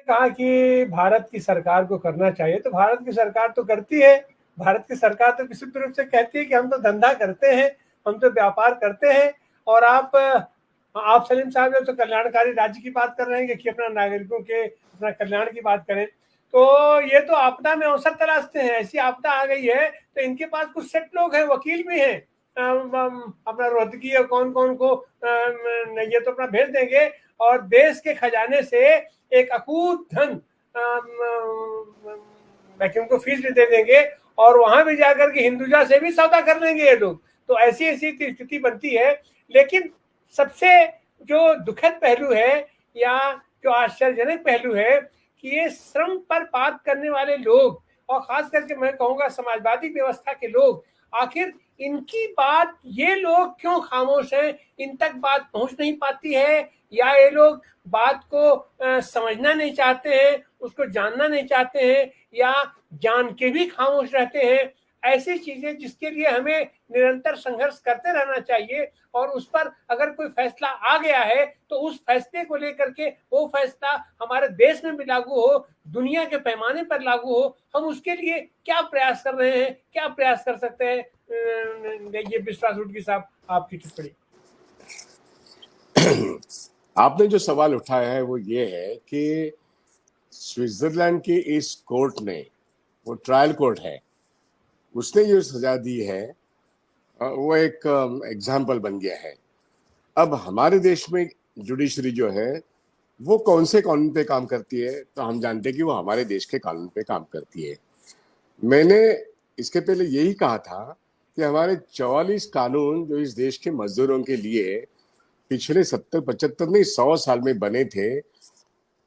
कहा कि भारत की सरकार को करना चाहिए, तो भारत की सरकार तो करती है। भारत की सरकार तो विशुद्ध रूप से कहती है कि हम तो धंधा करते हैं, हम तो व्यापार करते हैं। और आप सलीम साहब जो तो कल्याणकारी राज्य की बात कर रहे हैं कि अपना नागरिकों के अपना कल्याण की बात करें, तो ये तो आपदा में अवसर तलाशते हैं। ऐसी आपदा आ गई है तो इनके पास कुछ सेट लोग हैं, वकील भी हैं, अपना रोहतगी और कौन कौन को ये तो अपना भेज देंगे और देश के खजाने से एक अकूत धन वैक्यूम को फीस भी दे देंगे और वहां भी जाकर के हिंदुजा से भी सौदा कर लेंगे ये लोग। तो ऐसी ऐसी स्थिति बनती है। लेकिन सबसे जो दुखद पहलू है या जो आश्चर्यजनक पहलू है कि ये श्रम पर बात करने वाले लोग और खास करके मैं कहूंगा समाजवादी व्यवस्था के लोग, आखिर इनकी बात ये लोग क्यों खामोश हैं, इन तक बात पहुंच नहीं पाती है, या ये लोग बात को समझना नहीं चाहते हैं, उसको जानना नहीं चाहते हैं, या जान के भी खामोश रहते हैं। ऐसी चीजें जिसके लिए हमें निरंतर संघर्ष करते रहना चाहिए और उस पर अगर कोई फैसला आ गया है तो उस फैसले को लेकर के वो फैसला हमारे देश में भी लागू हो, दुनिया के पैमाने पर लागू हो। हम उसके लिए क्या प्रयास कर रहे हैं, क्या प्रयास कर सकते हैं? ये विश्वास रुड़की साहब, आपकी टिप्पणी। आपने जो सवाल उठाया है वो ये है कि स्विट्जरलैंड की इस कोर्ट ने, वो ट्रायल कोर्ट है, उसने जो सजा दी है वो एक एग्जाम्पल बन गया है। अब हमारे देश में जुडिशरी जो है वो कौन से कानून पे काम करती है, तो हम जानते हैं कि वो हमारे देश के कानून पे काम करती है। मैंने इसके पहले यही कहा था कि हमारे 44 कानून जो इस देश के मजदूरों के लिए पिछले 70-75 नहीं 100 साल में बने थे,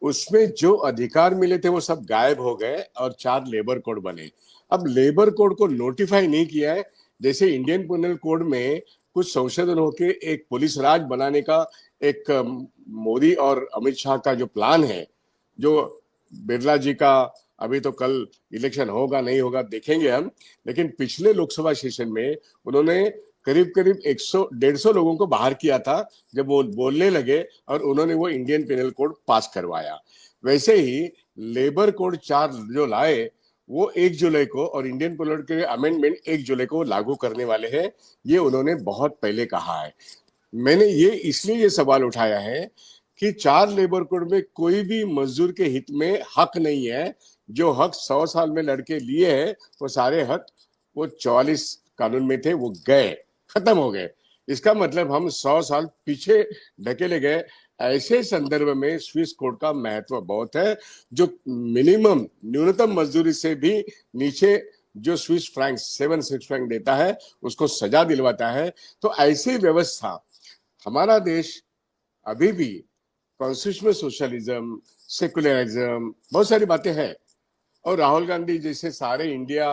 उसमें जो अधिकार मिले थे वो सब गायब हो गए और 4 लेबर कोड बने। अब लेबर कोड को नोटिफाई नहीं किया है। जैसे इंडियन पिनल कोड में कुछ संशोधन होके एक पुलिस राज बनाने का एक मोदी और अमित शाह का जो प्लान है, जो बिरला जी का अभी तो कल इलेक्शन होगा नहीं होगा देखेंगे हम, लेकिन पिछले लोकसभा सेशन में उन्होंने करीब करीब 100-150 लोगों को बाहर किया था जब वो बोलने लगे और उन्होंने वो इंडियन पिनल कोड पास करवाया। वैसे ही लेबर कोड 4 जो लाए वो 1 जुलाई को और इंडियन पिनल के अमेंडमेंट 1 जुलाई को लागू करने वाले हैं, ये उन्होंने बहुत पहले कहा है। मैंने ये इसलिए ये सवाल उठाया है कि 4 लेबर कोड में कोई भी मजदूर के हित में हक नहीं है। जो हक 100 साल में लड़के लिए हैं वो सारे हक वो 44 कानून में थे, वो गए, खत्म हो गए। इसका मतलब हम 100 साल पीछे ढकेले गए। ऐसे संदर्भ में स्विस कोड का महत्व बहुत है, जो मिनिमम न्यूनतम मजदूरी से भी नीचे जो स्विस फ्रैंक 7 स्विस फ्रैंक देता है उसको सजा दिलवाता है। तो ऐसी व्यवस्था हमारा देश अभी भी कॉन्स्टिट्यूशनल सोशलिज्म, सेकुलरिज्म, बहुत सारी बातें हैं। और राहुल गांधी जैसे सारे इंडिया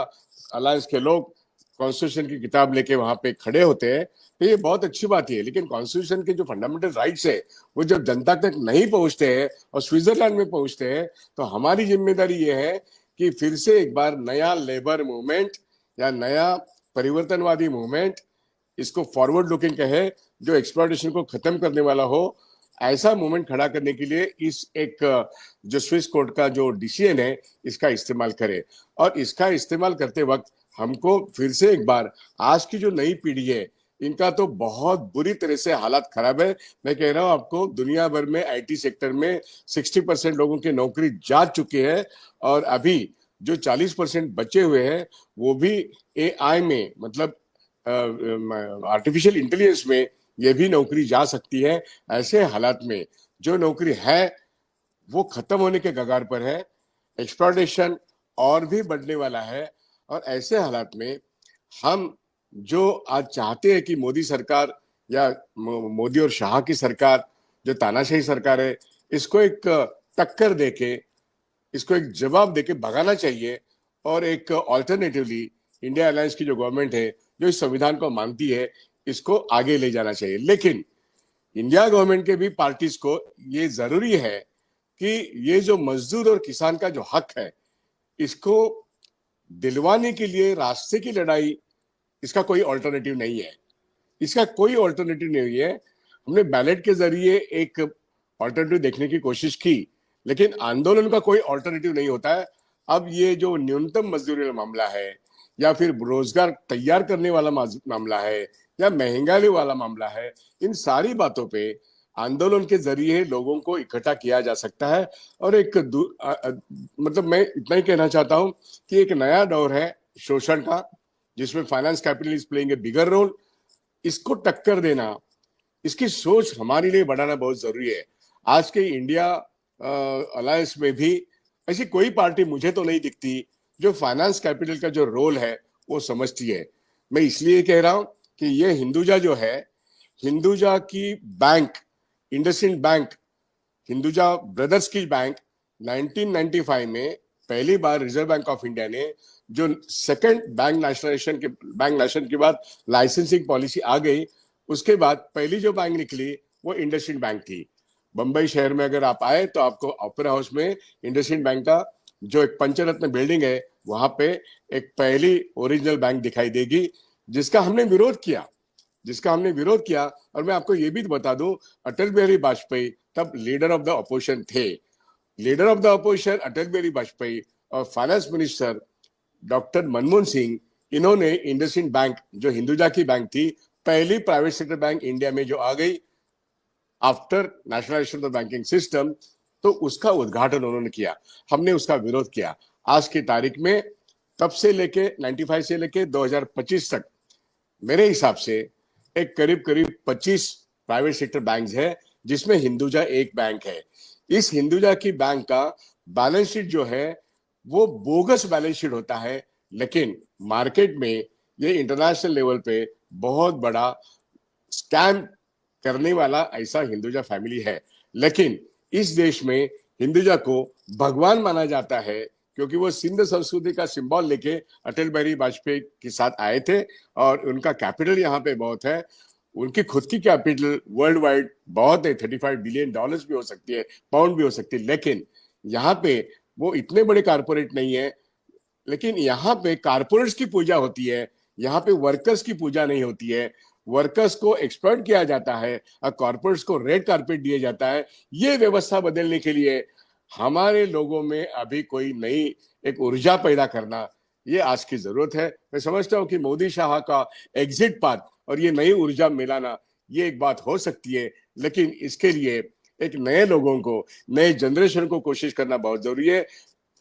अलायंस के लोग कॉन्स्टिट्यूशन की किताब लेके वहां पे खड़े होते हैं, तो ये बहुत अच्छी बात है। लेकिन कॉन्स्टिट्यूशन के जो फंडामेंटल राइट्स है वो जब जनता तक नहीं पहुंचते हैं और स्विट्जरलैंड में पहुंचते हैं, तो हमारी जिम्मेदारी ये है कि फिर से एक बार नया लेबर मूवमेंट या नया परिवर्तनवादी मूवमेंट, इसको फॉरवर्ड लुकिंग कहे, जो एक्सप्लॉयटेशन को खत्म करने वाला हो, ऐसा मूवमेंट खड़ा करने के लिए इस एक जो स्विस कोर्ट का जो डिसीजन है इसका इस्तेमाल करें। और इसका इस्तेमाल करते वक्त हमको फिर से एक बार, आज की जो नई पीढ़ी है इनका तो बहुत बुरी तरह से हालात खराब है। मैं कह रहा हूँ आपको, दुनिया भर में आईटी सेक्टर में 60% लोगों की नौकरी जा चुकी है और अभी जो 40% बचे हुए हैं वो भी एआई में, मतलब आर्टिफिशियल इंटेलिजेंस में ये भी नौकरी जा सकती है। ऐसे हालात में जो नौकरी है वो खत्म होने के कगार पर है, एक्सप्लॉयटेशन और भी बढ़ने वाला है। और ऐसे हालात में हम जो आज चाहते हैं कि मोदी सरकार या मोदी और शाह की सरकार, जो तानाशाही सरकार है, इसको एक टक्कर देके, इसको एक जवाब देके भगाना चाहिए और एक ऑल्टरनेटिवली इंडिया अलायंस की जो गवर्नमेंट है, जो इस संविधान को मानती है, इसको आगे ले जाना चाहिए। लेकिन इंडिया गवर्नमेंट के भी पार्टीज को ये जरूरी है कि ये जो मजदूर और किसान का जो हक है इसको दिलवाने के लिए रास्ते की लड़ाई, इसका कोई ऑल्टरनेटिव नहीं है। इसका कोई ऑल्टरनेटिव नहीं है। हमने बैलेट के जरिए एक ऑल्टरनेटिव देखने की कोशिश की, लेकिन आंदोलन का कोई ऑल्टरनेटिव नहीं होता है। अब ये जो न्यूनतम मजदूरी वाला मामला है, या फिर रोजगार तैयार करने वाला मामला है, या महंगाई वाला मामला है, इन सारी बातों पे आंदोलन के जरिए लोगों को इकट्ठा किया जा सकता है। और मतलब मैं इतना ही कहना चाहता हूं कि एक नया दौर है शोषण का, जिसमें finance capital is playing a bigger role. इसको टक्कर देना, इसकी सोच हमारे लिए बढ़ाना बहुत जरूरी है। आज के इंडिया अलायंस में भी ऐसी कोई पार्टी मुझे तो नहीं दिखती जो फाइनेंस कैपिटल का जो रोल है वो समझती है। मैं इसलिए कह रहा हूं कि ये हिंदुजा जो है, हिंदुजा की bank, IndusInd bank, Hinduja brothers की बैंक 1995 में पहली बार रिजर्व बैंक ऑफ इंडिया ने जो सेकंड बैंक नेशनलाइजेशन के बाद लाइसेंसिंग पॉलिसी आ गई, उसके बाद पहली जो बैंक निकली वो इंडसइंड बैंक थी। बंबई शहर में अगर आप आए तो आपको ओपेरा हाउस में इंडसइंड बैंक का जो एक पंचरत्न बिल्डिंग है, वहां पे एक पहली ओरिजिनल बैंक दिखाई देगी, जिसका हमने विरोध किया। और मैं आपको ये भी बता दूं, अटल बिहारी वाजपेयी तब लीडर ऑफ द अपोजिशन थे। Leader of the opposition Atal Bihari Vajpayee और finance minister doctor Manmohan Singh, इन्होंने इंडसइंड बैंक जो हिंदुजा की बैंक थी, पहली प्राइवेट सेक्टर बैंक इंडिया में जो आ गई after nationalisation of the banking system, तो उसका उद्घाटन उन्होंने किया। हमने उसका विरोध किया। आज की तारीख में तब से लेके 95 से लेके 2025 तक मेरे हिसाब से एक करीब 25 प्राइवेट सेक्टर बैंक्स है, जिसमें हिंदुजा एक बैंक है। इस हिंदुजा की बैंक का बैलेंस शीट जो है वो बोगस बैलेंस शीट होता है, लेकिन मार्केट में ये इंटरनेशनल लेवल पे बहुत बड़ा स्कैम करने वाला ऐसा हिंदुजा फैमिली है। लेकिन इस देश में हिंदुजा को भगवान माना जाता है, क्योंकि वो सिंध संस्कृति का सिंबल लेके अटल बिहारी वाजपेयी के साथ आए थे, और उनका कैपिटल यहाँ पे बहुत है। उनकी खुद की कैपिटल वर्ल्ड वाइड बहुत है, $35 बिलियन भी हो सकती है, पाउंड भी हो सकती है। लेकिन यहाँ पे वो इतने बड़े कारपोरेट नहीं है। लेकिन यहाँ पे कारपोरेट्स की पूजा होती है, यहाँ पे वर्कर्स की पूजा नहीं होती है। वर्कर्स को एक्सप्लॉइट किया जाता है और कॉर्पोरेट्स को रेड कारपेट दिया जाता है। ये व्यवस्था बदलने के लिए हमारे लोगों में अभी कोई नई एक ऊर्जा पैदा करना, ये आज की जरूरत है। मैं समझता हूँ कि मोदी शाह का एग्जिट पाथ और ये नई ऊर्जा मिलाना, ये एक बात हो सकती है, लेकिन इसके लिए एक नए लोगों को, नए जनरेशन को कोशिश करना बहुत जरूरी है।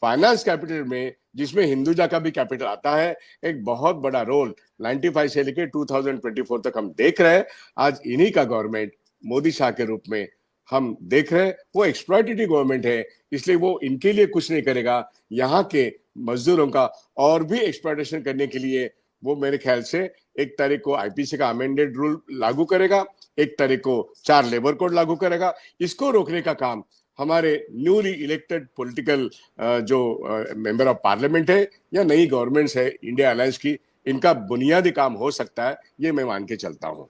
फाइनेंस कैपिटल में, जिसमें हिंदुजा का भी कैपिटल आता है, एक बहुत बड़ा रोल 95 से लेकर 2024 तक हम देख रहे हैं। आज इन्हीं का गवर्नमेंट मोदी शाह के रूप में हम देख रहे हैं। वो एक्सप्लॉइटेटिव गवर्नमेंट है, इसलिए वो इनके लिए कुछ नहीं करेगा। यहाँ के मजदूरों का और भी एक्सप्लॉइटेशन करने के लिए वो मेरे ख्याल से 1 तारीख को आईपीसी का अमेंडेड रूल लागू करेगा, 1 तारीख को 4 लेबर कोड लागू करेगा। इसको रोकने का काम हमारे न्यूली इलेक्टेड पॉलिटिकल जो मेंबर ऑफ पार्लियामेंट है या नई गवर्नमेंट्स है इंडिया अलायंस की, इनका बुनियादी काम हो सकता है, ये मैं मान के चलता हूँ।